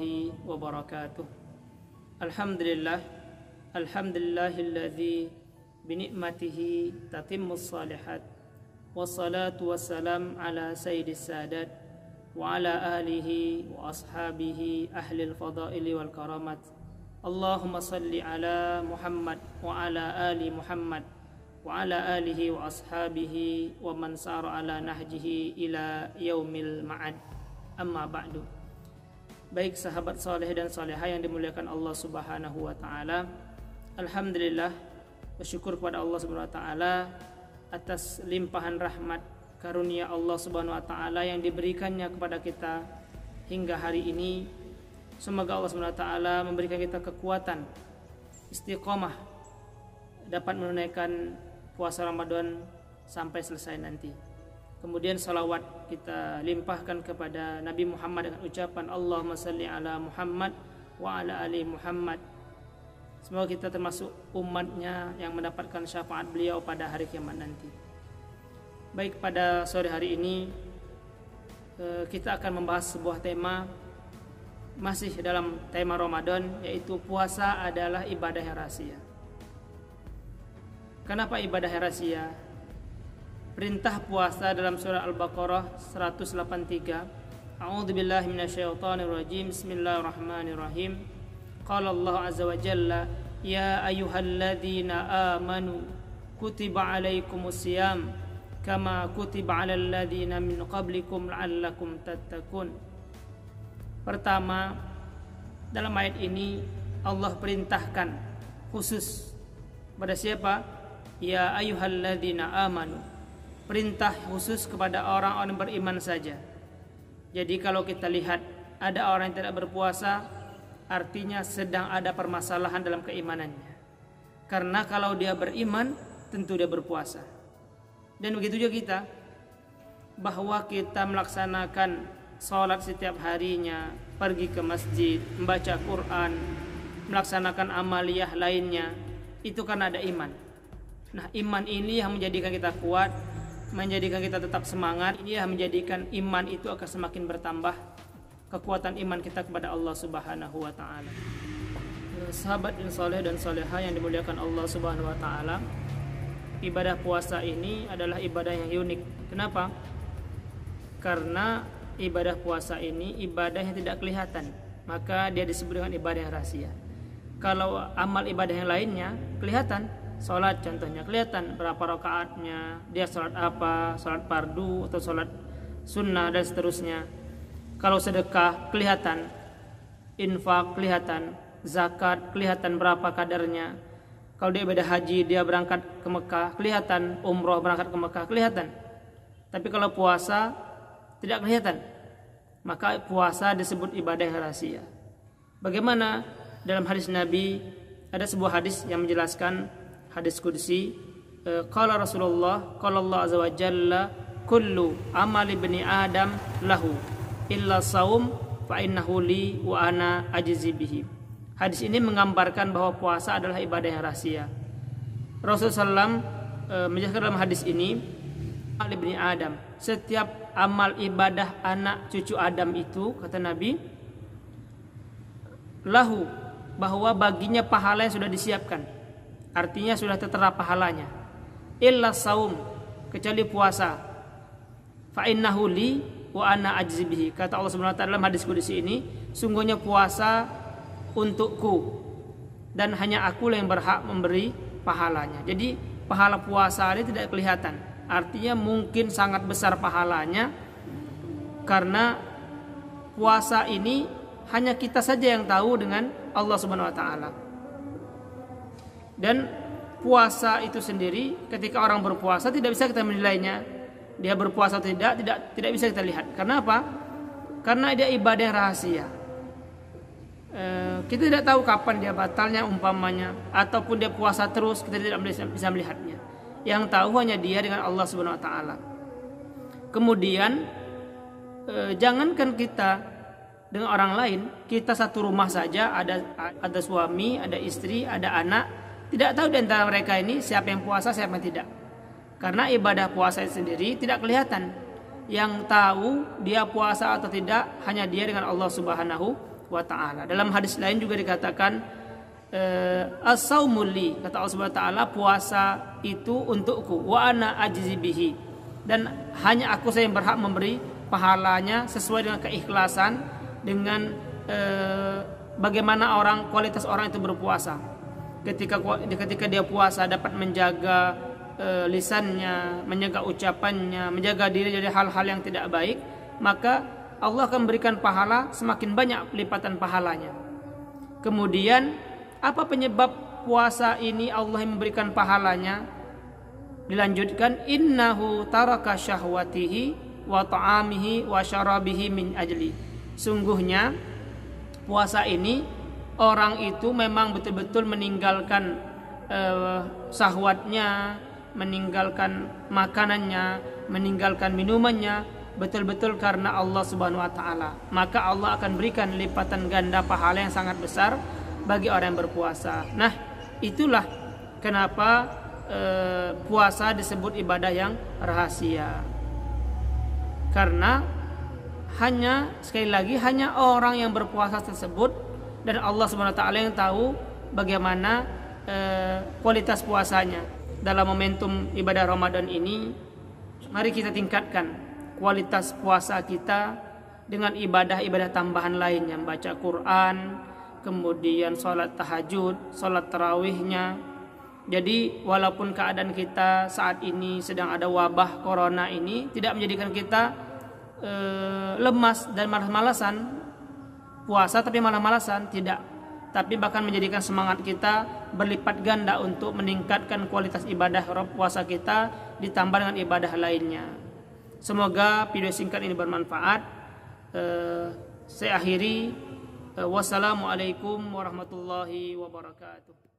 warahmatullahi wabarakatuh. Alhamdulillah, alhamdulillahilladzi binikmatihi tatimmus salihat. Wassalatu wassalam ala sayyidis sadat wa ala alihi wa ashabihi ahlil fadaili wal karamat. Allahumma salli ala Muhammad wa ala ali Muhammad wa ala alihi wa ashabihi wa man sara ala nahjihi ila yaumil ma'ad. Amma ba'du. Baik sahabat saleh dan salehah yang dimuliakan Allah Subhanahu wa taala, alhamdulillah, bersyukur kepada Allah Subhanahu wa taala atas limpahan rahmat karunia Allah Subhanahu wa taala yang diberikannya kepada kita hingga hari ini. Semoga Allah Subhanahu wa taala memberikan kita kekuatan istiqomah dapat menunaikan puasa Ramadan sampai selesai nanti. Kemudian salawat kita limpahkan kepada Nabi Muhammad dengan ucapan Allahumma salli ala Muhammad wa ala ali Muhammad. Semoga kita termasuk umatnya yang mendapatkan syafaat beliau pada hari kiamat nanti. Baik, pada sore hari ini kita akan membahas sebuah tema masih dalam tema Ramadan, yaitu puasa adalah ibadah yang rahasia. Kenapa ibadah yang rahasia? Perintah puasa dalam surah Al-Baqarah 183. A'udzubillahi minasyaitonirrajim. Bismillahirrahmanirrahim. Qala Allah azza wa jalla, ya ayyuhalladzina amanu kutiba alaikumusiyam kama kutiba alal ladzina min qablikum la'allakum tattaqun. Pertama, dalam ayat ini Allah perintahkan khusus pada siapa? Ya ayyuhalladzina amanu. Perintah khusus kepada orang-orang beriman saja. Jadi kalau kita lihat ada orang yang tidak berpuasa, artinya sedang ada permasalahan dalam keimanannya. Karena kalau dia beriman, tentu dia berpuasa. Dan begitu juga kita, bahwa kita melaksanakan sholat setiap harinya, pergi ke masjid, membaca Quran, melaksanakan amaliyah lainnya, itu karena ada iman. Nah, iman ini yang menjadikan kita kuat, menjadikan kita tetap semangat. Ini yang menjadikan iman itu akan semakin bertambah, kekuatan iman kita kepada Allah Subhanahu wa taala. Sahabat yang saleh dan salehah yang dimuliakan Allah Subhanahu wa taala, ibadah puasa ini adalah ibadah yang unik. Kenapa? Karena ibadah puasa ini ibadah yang tidak kelihatan, maka dia disebut dengan ibadah yang rahasia. Kalau amal ibadah yang lainnya kelihatan, sholat contohnya kelihatan berapa rakaatnya, dia sholat apa, sholat fardu atau sholat sunnah dan seterusnya. Kalau sedekah kelihatan, infak kelihatan, zakat kelihatan berapa kadarnya. Kalau dia ibadah haji, dia berangkat ke Mekah kelihatan, umroh berangkat ke Mekah kelihatan. Tapi kalau puasa tidak kelihatan, maka puasa disebut ibadah yang rahasia. Bagaimana dalam hadis Nabi, ada sebuah hadis yang menjelaskan, hadis qudsi, qala Rasulullah, qala Allah azza wa jalla, kullu amali ibni adam lahu illa saum fa innahu li wa ana ajzi bihi. Hadis ini menggambarkan bahwa puasa adalah ibadah yang rahasia. Rasulullah SAW menjelaskan dalam hadis ini, amal ibni Adam, setiap amal ibadah anak cucu Adam itu, kata Nabi, lahu, bahwa baginya pahala yang sudah disiapkan. Artinya sudah tertera pahalanya. Illa saum, kecuali puasa. Fa innahu li wa ana ajzi bihi. Kata Allah Subhanahu wa taala dalam hadis qudsi ini, sungguhnya puasa untukku dan hanya aku yang berhak memberi pahalanya. Jadi pahala puasa ini tidak kelihatan. Artinya mungkin sangat besar pahalanya, karena puasa ini hanya kita saja yang tahu dengan Allah Subhanahu wa taala. Dan puasa itu sendiri, ketika orang berpuasa tidak bisa kita menilainya, dia berpuasa atau tidak bisa kita lihat. Karena apa? Karena dia ibadah yang rahasia. Kita tidak tahu kapan dia batalnya umpamanya, ataupun dia puasa terus, kita tidak bisa melihatnya. Yang tahu hanya dia dengan Allah Subhanahu wa taala. Kemudian jangankan kita dengan orang lain, kita satu rumah saja, ada suami, ada istri, ada anak, tidak tahu di antara mereka ini siapa yang puasa, siapa yang tidak. Karena ibadah puasa sendiri tidak kelihatan. Yang tahu dia puasa atau tidak hanya dia dengan Allah Subhanahu wa ta'ala. Dalam hadis lain juga dikatakan as-saumul li, kata Allah Subhanahu wa ta'ala, puasa itu untukku, wa ana ajzi bihi, dan hanya aku saya yang berhak memberi pahalanya sesuai dengan keikhlasan, dengan bagaimana kualitas orang itu berpuasa. Ketika dia puasa dapat menjaga lisannya, menjaga ucapannya, menjaga diri dari hal-hal yang tidak baik, maka Allah akan memberikan pahala semakin banyak lipatan pahalanya. Kemudian apa penyebab puasa ini Allah memberikan pahalanya? Dilanjutkan, innahu taraka syahwatihi wa ta'amihi wa syarabihi min ajli. Sungguhnya puasa ini orang itu memang betul-betul meninggalkan syahwatnya, meninggalkan makanannya, meninggalkan minumannya, betul-betul karena Allah Subhanahu wa ta'ala. Maka Allah akan berikan lipatan ganda pahala yang sangat besar bagi orang yang berpuasa. Nah, itulah kenapa puasa disebut ibadah yang rahasia. Karena sekali lagi hanya orang yang berpuasa tersebut dan Allah Subhanahu wa ta'ala yang tahu bagaimana kualitas puasanya. Dalam momentum ibadah Ramadan ini, mari kita tingkatkan kualitas puasa kita dengan ibadah-ibadah tambahan lainnya, membaca Quran, kemudian sholat tahajud, sholat tarawihnya. Jadi walaupun keadaan kita saat ini sedang ada wabah corona ini tidak menjadikan kita lemas dan malas-malasan puasa, tapi malas-malasan tidak, tapi bahkan menjadikan semangat kita berlipat ganda untuk meningkatkan kualitas ibadah puasa kita ditambah dengan ibadah lainnya. Semoga video singkat ini bermanfaat. Saya akhiri. Wassalamualaikum warahmatullahi wabarakatuh.